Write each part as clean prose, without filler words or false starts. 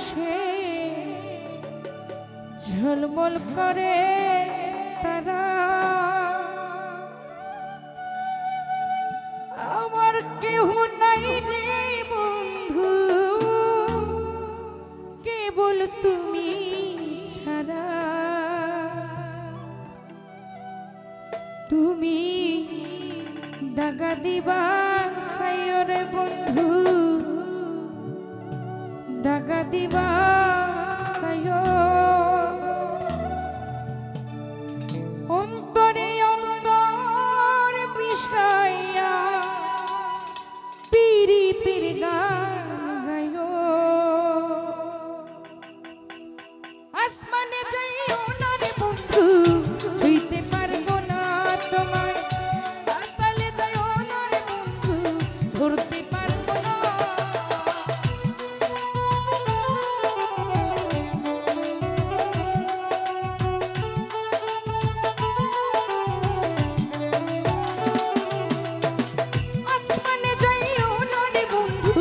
আকাশে ঝলমল করে তারা, আমার কেহ নাই রে বন্ধু কেবল তুমি ছাড়া। তুমি দাগা দিবা সাইরে বন্ধু, দাগা দিবা সাইয় অন্তরে অন্তর মিশাইয়া পীড়িতের গান গাইও। আসমানে যাইও না রে বন্ধু ছুঁইতে পারবো না তোমায়, পাতালে যাইও না রে বন্ধু ধরতে পারবো না। আসমানে যাইও না রে বন্ধু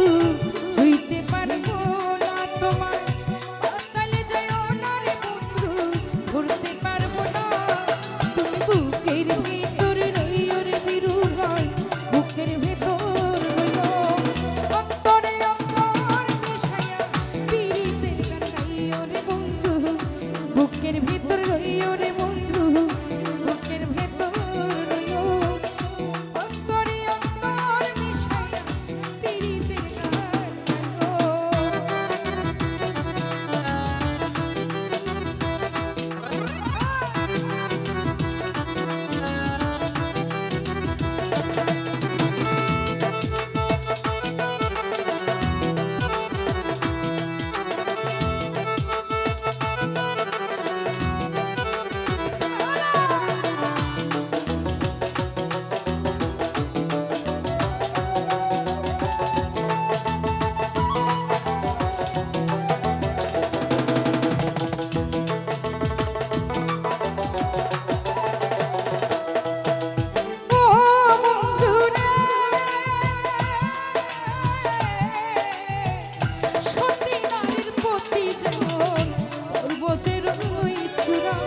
ছুঁইতে পারবো না তোমায়, পাতালে যাইও না রে বন্ধু ধরতে পারবো না। তুমি বুকের ভিতর রইও রে বিরুগায়, বুকের ভিতর রইও অন্তরে অন্তর মিশাইয়া পীড়িতের গান গাইও রে বন্ধু, বুকের ভিতর রইও রে বন্ধু, বুকের ভিতর রইও অন্তরে অন্তর মিশাইয়া পীড়িতের গান গাইও। ও বন্ধুরে সতী নারীর প্রতি যেমন পর্বতের ওই চূড়া,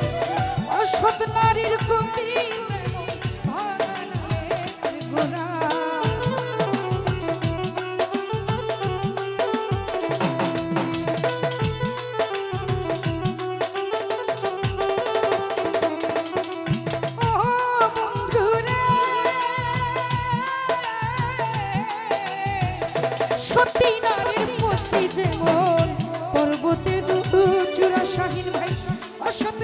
অসৎ নারীর প্রতি তেমন ভাঙানের গোড়া। ও বন্ধুরে সতী নারীর প্রতি যেমন পর্বতের চূড়া, শাহীন ভাই অসৎ